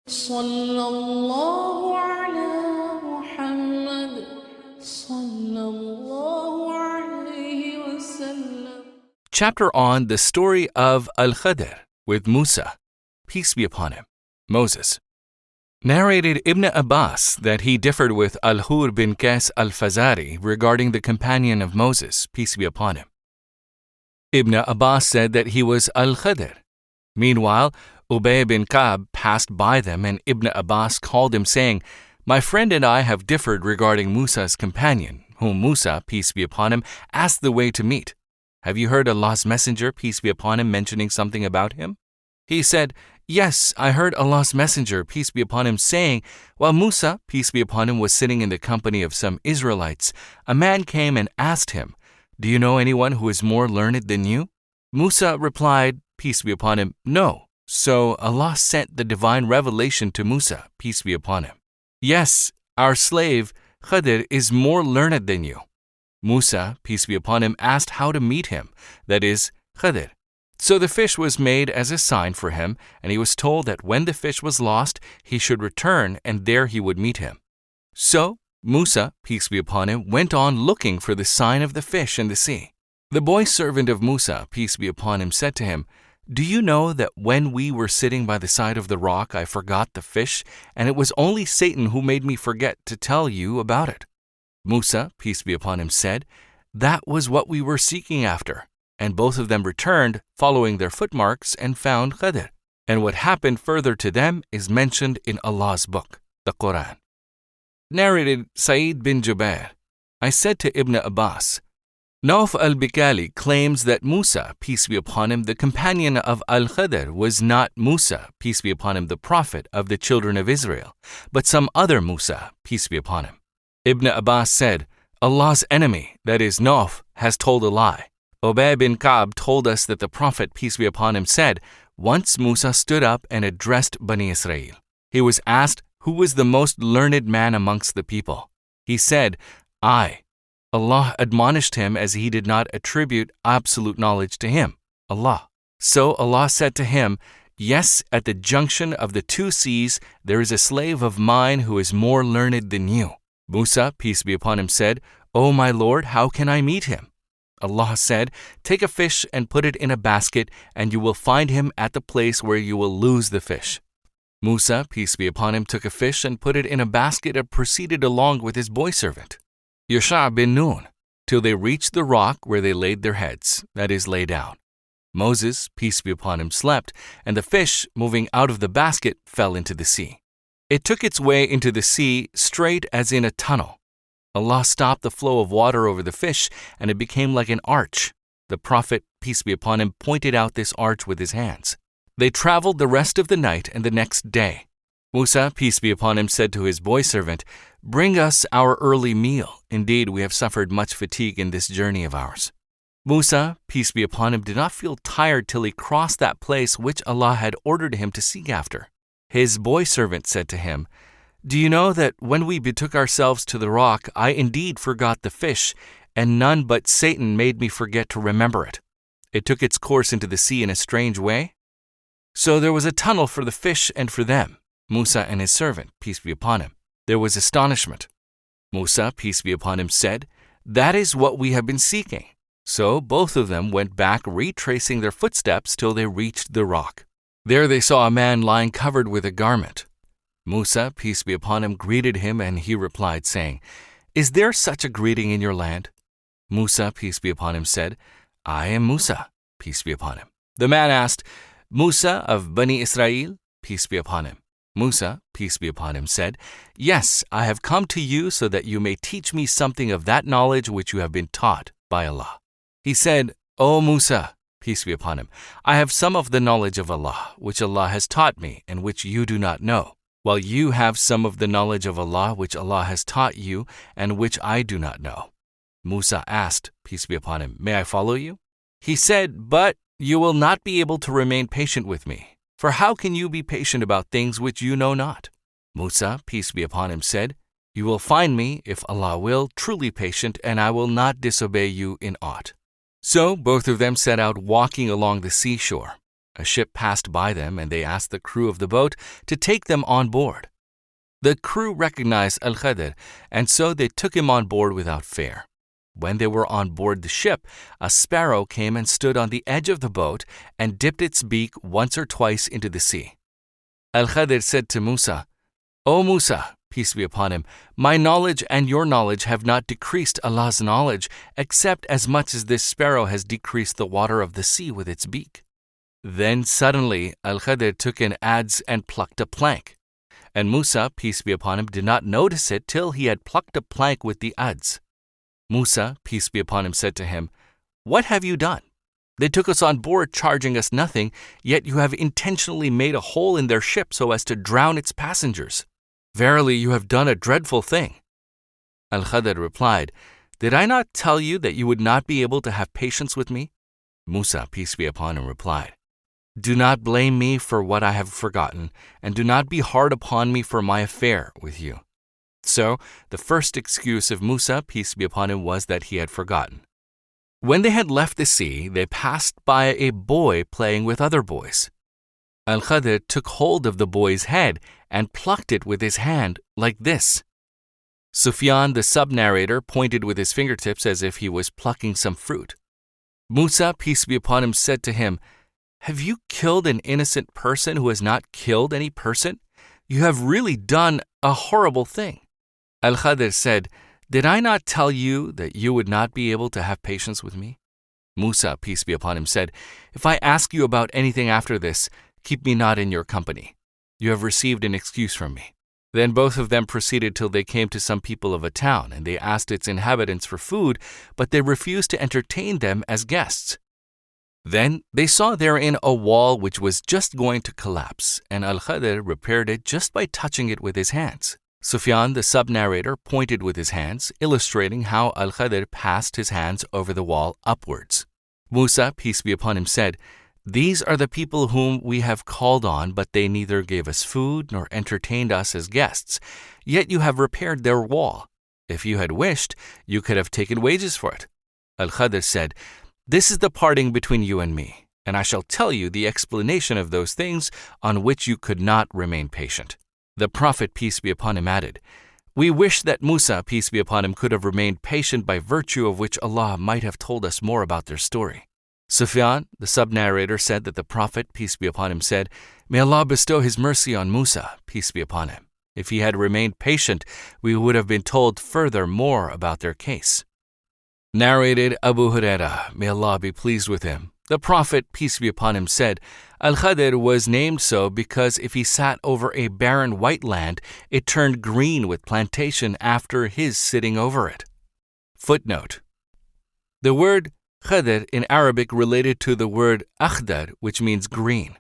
صلى الله على محمد صلى الله عليه وسلم. Chapter on the story of Al-Khidr with Musa, peace be upon him, Moses. Narrated Ibn Abbas that he differed with Al-Hur bin Qais al-Fazari regarding the companion of Moses, peace be upon him. Ibn Abbas said that he was Al-Khidr. Meanwhile, Ubay bin Ka'b passed by them and Ibn Abbas called him saying, "My friend and I have differed regarding Musa's companion, whom Musa, peace be upon him, asked the way to meet. Have you heard Allah's Messenger, peace be upon him, mentioning something about him?" He said, "Yes, I heard Allah's Messenger, peace be upon him, saying, while Musa, peace be upon him, was sitting in the company of some Israelites, a man came and asked him, 'Do you know anyone who is more learned than you?' Musa replied, peace be upon him, 'No.' So Allah sent the divine revelation to Musa, peace be upon him. 'Yes, our slave, Khidr, is more learned than you.' Musa, peace be upon him, asked how to meet him, that is, Khidr. So the fish was made as a sign for him, and he was told that when the fish was lost, he should return, and there he would meet him. So Musa, peace be upon him, went on looking for the sign of the fish in the sea. The boy servant of Musa, peace be upon him, said to him, 'Do you know that when we were sitting by the side of the rock, I forgot the fish, and it was only Satan who made me forget to tell you about it?' Musa, peace be upon him, said, 'That was what we were seeking after.' And both of them returned, following their footmarks, and found Khidr. And what happened further to them is mentioned in Allah's book, the Quran. Narrated Sa'id bin Jubair, I said to Ibn Abbas, Nauf al-Bikali claims that Musa, peace be upon him, the companion of Al-Khidr, was not Musa, peace be upon him, the prophet of the children of Israel, but some other Musa, peace be upon him. Ibn Abbas said, Allah's enemy, that is Nauf, has told a lie. Ubay bin Ka'b told us that the prophet, peace be upon him, said, once Musa stood up and addressed Bani Israel. He was asked who was the most learned man amongst the people. He said, I. Allah admonished him as he did not attribute absolute knowledge to him, Allah. So Allah said to him, yes, at the junction of the two seas, there is a slave of mine who is more learned than you. Musa, peace be upon him, said, O my Lord, how can I meet him? Allah said, take a fish and put it in a basket, and you will find him at the place where you will lose the fish. Musa, peace be upon him, took a fish and put it in a basket and proceeded along with his boy servant, Yusha bin Nun, till they reached the rock where they laid their heads, that is, lay down. Moses, peace be upon him, slept, and the fish, moving out of the basket, fell into the sea. It took its way into the sea straight as in a tunnel. Allah stopped the flow of water over the fish, and it became like an arch. The Prophet, peace be upon him, pointed out this arch with his hands. They traveled the rest of the night and the next day. Musa, peace be upon him, said to his boy servant, bring us our early meal. Indeed, we have suffered much fatigue in this journey of ours. Musa, peace be upon him, did not feel tired till he crossed that place which Allah had ordered him to seek after. His boy servant said to him, do you know that when we betook ourselves to the rock, I indeed forgot the fish, and none but Satan made me forget to remember it. It took its course into the sea in a strange way. So there was a tunnel for the fish and for them, Musa and his servant, peace be upon him. There was astonishment. Musa, peace be upon him, said, that is what we have been seeking. So both of them went back, retracing their footsteps till they reached the rock. There they saw a man lying covered with a garment. Musa, peace be upon him, greeted him, and he replied, saying, is there such a greeting in your land? Musa, peace be upon him, said, I am Musa, peace be upon him. The man asked, Musa of Bani Israel, peace be upon him. Musa, peace be upon him, said, yes, I have come to you so that you may teach me something of that knowledge which you have been taught by Allah. He said, O Musa, peace be upon him, I have some of the knowledge of Allah, which Allah has taught me, and which you do not know, while you have some of the knowledge of Allah which Allah has taught you, and which I do not know. Musa asked, peace be upon him, may I follow you? He said, but you will not be able to remain patient with me, for how can you be patient about things which you know not? Musa, peace be upon him, said, you will find me, if Allah will, truly patient, and I will not disobey you in aught. So both of them set out walking along the seashore. A ship passed by them, and they asked the crew of the boat to take them on board. The crew recognized Al-Khidr, and so they took him on board without fare. When they were on board the ship, a sparrow came and stood on the edge of the boat and dipped its beak once or twice into the sea. Al-Khidr said to Musa, "O Musa, peace be upon him, my knowledge and your knowledge have not decreased Allah's knowledge, except as much as this sparrow has decreased the water of the sea with its beak." Then suddenly Al-Khidr took an adze and plucked a plank. And Musa, peace be upon him, did not notice it till he had plucked a plank with the adze. Musa, peace be upon him, said to him, "What have you done? They took us on board charging us nothing, yet you have intentionally made a hole in their ship so as to drown its passengers. Verily, you have done a dreadful thing." Al-Khidr replied, "Did I not tell you that you would not be able to have patience with me?" Musa, peace be upon him, replied, "Do not blame me for what I have forgotten, and do not be hard upon me for my affair with you." So, the first excuse of Musa, peace be upon him, was that he had forgotten. When they had left the sea, they passed by a boy playing with other boys. Al-Khidr took hold of the boy's head and plucked it with his hand like this. Sufyan, the sub-narrator, pointed with his fingertips as if he was plucking some fruit. Musa, peace be upon him, said to him, "Have you killed an innocent person who has not killed any person? You have really done a horrible thing." Al-Khidr said, "Did I not tell you that you would not be able to have patience with me?" Musa, peace be upon him, said, "If I ask you about anything after this, keep me not in your company. You have received an excuse from me." Then both of them proceeded till they came to some people of a town, and they asked its inhabitants for food, but they refused to entertain them as guests. Then they saw therein a wall which was just going to collapse, and Al-Khidr repaired it just by touching it with his hands. Sufyan, the sub-narrator, pointed with his hands, illustrating how Al-Khidr passed his hands over the wall upwards. Musa, peace be upon him, said, "These are the people whom we have called on, but they neither gave us food nor entertained us as guests. Yet you have repaired their wall. If you had wished, you could have taken wages for it." Al-Khidr said, "This is the parting between you and me, and I shall tell you the explanation of those things on which you could not remain patient." The Prophet, peace be upon him, added, "We wish that Musa, peace be upon him, could have remained patient, by virtue of which Allah might have told us more about their story." Sufyan, the sub-narrator, said that the Prophet, peace be upon him, said, "May Allah bestow His mercy on Musa, peace be upon him. If he had remained patient, we would have been told further more about their case." Narrated Abu Hurairah, may Allah be pleased with him. The Prophet, peace be upon him, said, Al-Khidr was named so because if he sat over a barren white land, it turned green with plantation after his sitting over it. Footnote: the word Khidr in Arabic related to the word akhdar, which means green.